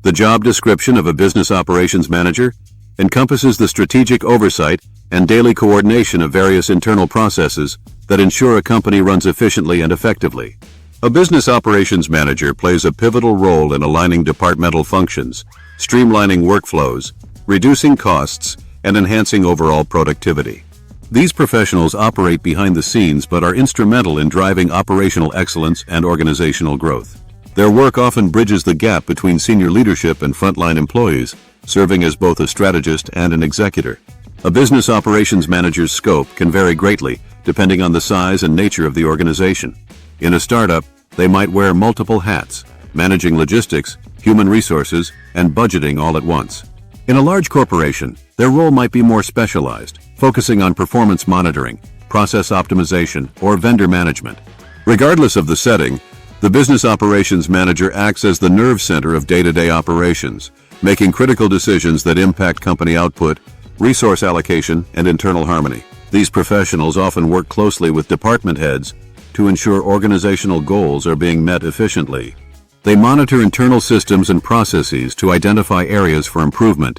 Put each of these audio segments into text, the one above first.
The job description of a business operations manager encompasses the strategic oversight and daily coordination of various internal processes that ensure a company runs efficiently and effectively. A business operations manager plays a pivotal role in aligning departmental functions, streamlining workflows, reducing costs, and enhancing overall productivity. These professionals operate behind the scenes but are instrumental in driving operational excellence and organizational growth. Their work often bridges the gap between senior leadership and frontline employees, serving as both a strategist and an executor. A business operations manager's scope can vary greatly depending on the size and nature of the organization. In a startup, they might wear multiple hats, managing logistics, human resources, and budgeting all at once. In a large corporation, their role might be more specialized, focusing on performance monitoring, process optimization, or vendor management. Regardless of the setting, the business operations manager acts as the nerve center of day-to-day operations, making critical decisions that impact company output, resource allocation, and internal harmony. These professionals often work closely with department heads to ensure organizational goals are being met efficiently. They monitor internal systems and processes to identify areas for improvement,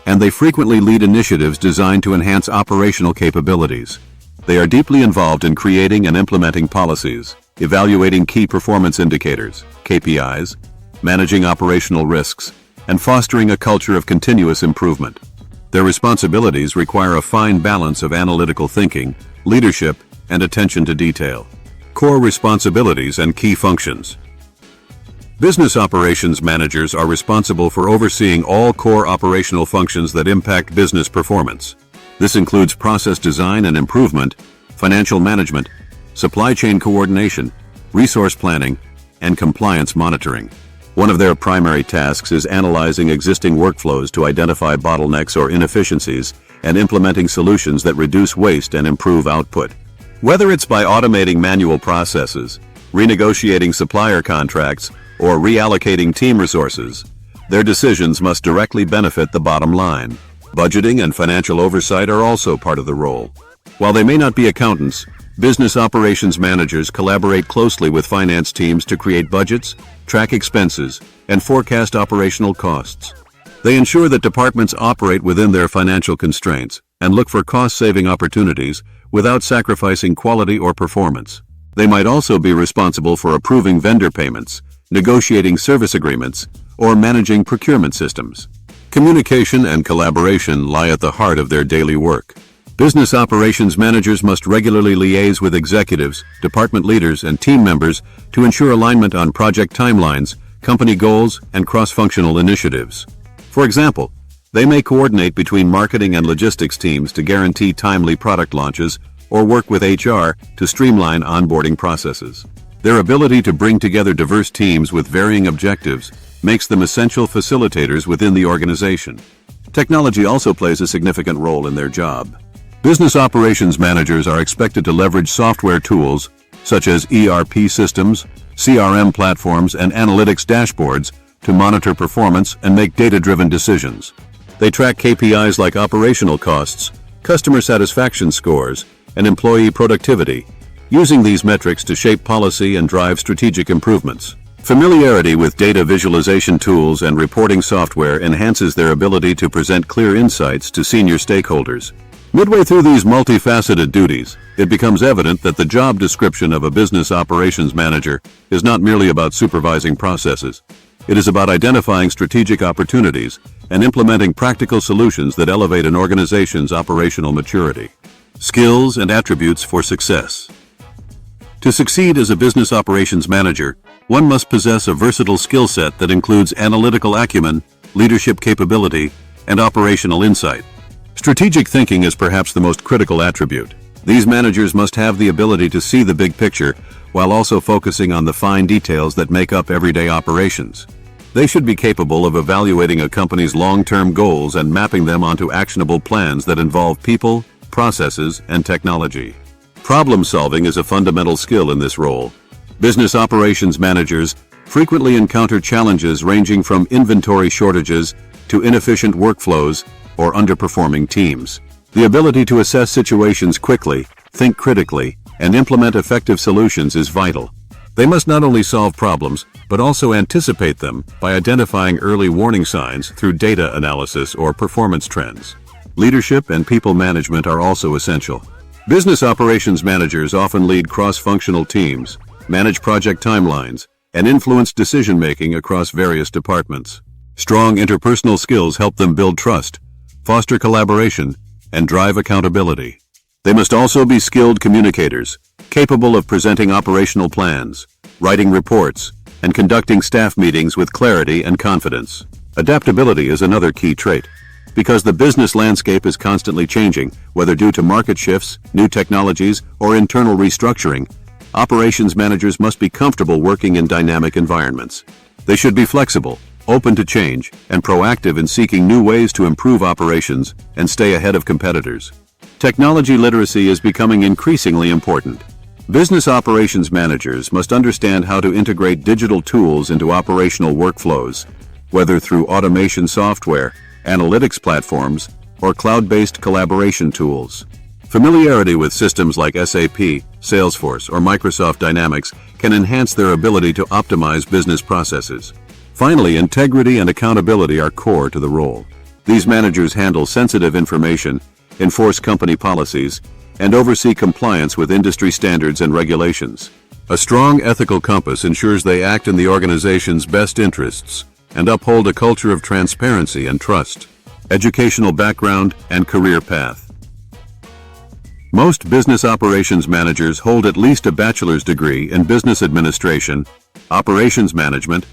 and they frequently lead initiatives designed to enhance operational capabilities. They are deeply involved in creating and implementing policies, evaluating key performance indicators, KPIs, managing operational risks, and fostering a culture of continuous improvement. Their responsibilities require a fine balance of analytical thinking, leadership, and attention to detail. Core responsibilities and key functions. Business operations managers are responsible for overseeing all core operational functions that impact business performance. This includes process design and improvement, financial management, supply chain coordination, resource planning, and compliance monitoring. One of their primary tasks is analyzing existing workflows to identify bottlenecks or inefficiencies and implementing solutions that reduce waste and improve output. Whether it's by automating manual processes, renegotiating supplier contracts, or reallocating team resources, their decisions must directly benefit the bottom line. Budgeting and financial oversight are also part of the role. While they may not be accountants, business operations managers collaborate closely with finance teams to create budgets, track expenses, and forecast operational costs. They ensure that departments operate within their financial constraints and look for cost-saving opportunities without sacrificing quality or performance. They might also be responsible for approving vendor payments, negotiating service agreements, or managing procurement systems. Communication and collaboration lie at the heart of their daily work. Business operations managers must regularly liaise with executives, department leaders, and team members to ensure alignment on project timelines, company goals, and cross-functional initiatives. For example, they may coordinate between marketing and logistics teams to guarantee timely product launches or work with HR to streamline onboarding processes. Their ability to bring together diverse teams with varying objectives makes them essential facilitators within the organization. Technology also plays a significant role in their job. Business operations managers are expected to leverage software tools such as ERP systems, CRM platforms, and analytics dashboards to monitor performance and make data-driven decisions. They track KPIs like operational costs, customer satisfaction scores, and employee productivity, using these metrics to shape policy and drive strategic improvements. Familiarity with data visualization tools and reporting software enhances their ability to present clear insights to senior stakeholders. Midway through these multifaceted duties, it becomes evident that the job description of a business operations manager is not merely about supervising processes. It is about identifying strategic opportunities and implementing practical solutions that elevate an organization's operational maturity. Skills and attributes for success. To succeed as a business operations manager, one must possess a versatile skill set that includes analytical acumen, leadership capability, and operational insight. Strategic thinking is perhaps the most critical attribute. These managers must have the ability to see the big picture while also focusing on the fine details that make up everyday operations. They should be capable of evaluating a company's long-term goals and mapping them onto actionable plans that involve people, processes, and technology. Problem solving is a fundamental skill in this role. Business operations managers frequently encounter challenges ranging from inventory shortages to inefficient workflows or underperforming teams. The ability to assess situations quickly, think critically, and implement effective solutions is vital. They must not only solve problems, but also anticipate them by identifying early warning signs through data analysis or performance trends. Leadership and people management are also essential. Business operations managers often lead cross-functional teams, manage project timelines, and influence decision-making across various departments. Strong interpersonal skills help them build trust, foster collaboration, and drive accountability. They must also be skilled communicators, capable of presenting operational plans, writing reports, and conducting staff meetings with clarity and confidence. Adaptability is another key trait. Because the business landscape is constantly changing, whether due to market shifts, new technologies, or internal restructuring, operations managers must be comfortable working in dynamic environments. They should be flexible, open to change, and proactive in seeking new ways to improve operations and stay ahead of competitors. Technology literacy is becoming increasingly important. Business operations managers must understand how to integrate digital tools into operational workflows, whether through automation software, analytics platforms, or cloud-based collaboration tools. Familiarity with systems like SAP, Salesforce, or Microsoft Dynamics can enhance their ability to optimize business processes. Finally, integrity and accountability are core to the role. These managers handle sensitive information, enforce company policies, and oversee compliance with industry standards and regulations. A strong ethical compass ensures they act in the organization's best interests and uphold a culture of transparency and trust. Educational background and career path. Most business operations managers hold at least a bachelor's degree in business administration, operations management,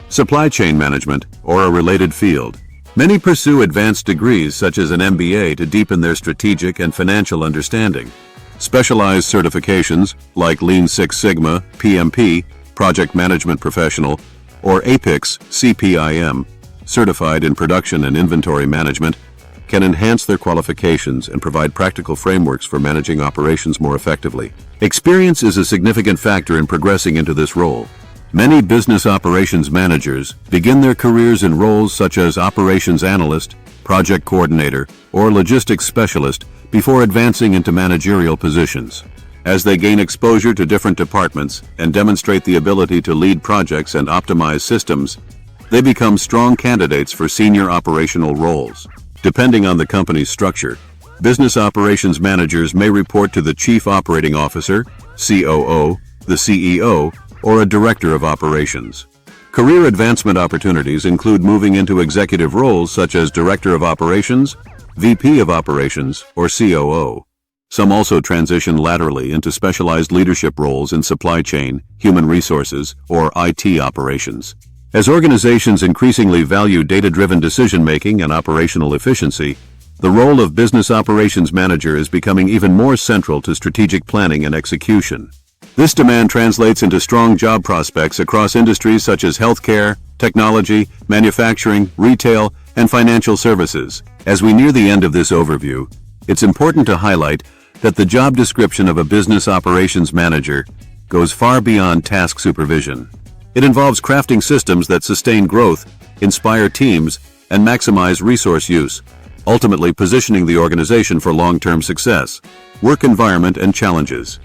supply chain management, or a related field. Many pursue advanced degrees such as an MBA to deepen their strategic and financial understanding. Specialized certifications like Lean Six Sigma, PMP, Project Management Professional, or APIX, CPIM, certified in production and inventory management, can enhance their qualifications and provide practical frameworks for managing operations more effectively. Experience is a significant factor in progressing into this role. Many business operations managers begin their careers in roles such as operations analyst, project coordinator, or logistics specialist before advancing into managerial positions. As they gain exposure to different departments and demonstrate the ability to lead projects and optimize systems, they become strong candidates for senior operational roles. Depending on the company's structure, business operations managers may report to the Chief Operating Officer, COO, the CEO, or a Director of Operations. Career advancement opportunities include moving into executive roles such as Director of Operations, VP of Operations, or COO. Some also transition laterally into specialized leadership roles in supply chain, human resources, or IT operations. As organizations increasingly value data-driven decision-making and operational efficiency, the role of business operations manager is becoming even more central to strategic planning and execution. This demand translates into strong job prospects across industries such as healthcare, technology, manufacturing, retail, and financial services. As we near the end of this overview, it's important to highlight that the job description of a business operations manager goes far beyond task supervision. It involves crafting systems that sustain growth, inspire teams, and maximize resource use, ultimately positioning the organization for long-term success. Work environment and challenges.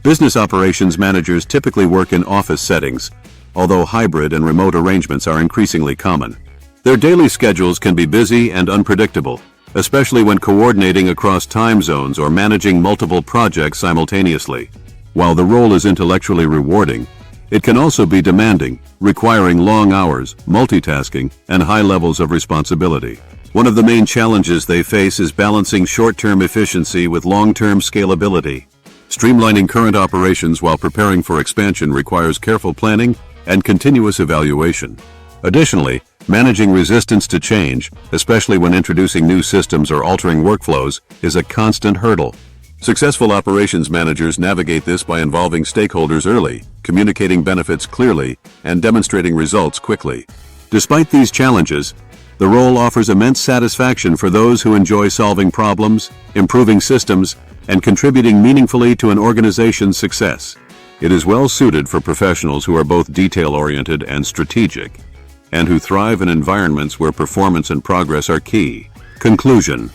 Business operations managers typically work in office settings, although hybrid and remote arrangements are increasingly common. Their daily schedules can be busy and unpredictable, especially when coordinating across time zones or managing multiple projects simultaneously. While the role is intellectually rewarding, it can also be demanding, requiring long hours, multitasking, and high levels of responsibility. One of the main challenges they face is balancing short-term efficiency with long-term scalability. Streamlining current operations while preparing for expansion requires careful planning and continuous evaluation. Additionally, managing resistance to change, especially when introducing new systems or altering workflows, is a constant hurdle. Successful operations managers navigate this by involving stakeholders early, communicating benefits clearly, and demonstrating results quickly. Despite these challenges, the role offers immense satisfaction for those who enjoy solving problems, improving systems, and contributing meaningfully to an organization's success. It is well suited for professionals who are both detail-oriented and strategic, and who thrive in environments where performance and progress are key. Conclusion.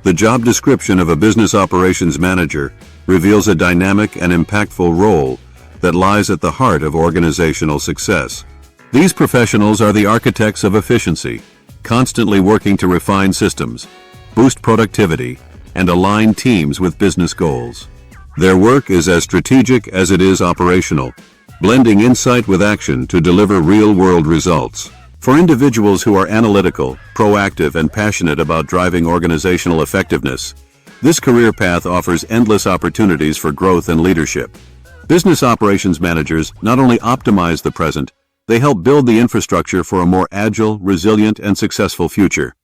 The job description of a business operations manager reveals a dynamic and impactful role that lies at the heart of organizational success. These professionals are the architects of efficiency, constantly working to refine systems, boost productivity, and align teams with business goals. Their work is as strategic as it is operational, blending insight with action to deliver real-world results. For individuals who are analytical, proactive, and passionate about driving organizational effectiveness, this career path offers endless opportunities for growth and leadership. Business operations managers not only optimize the present, they help build the infrastructure for a more agile, resilient, and successful future.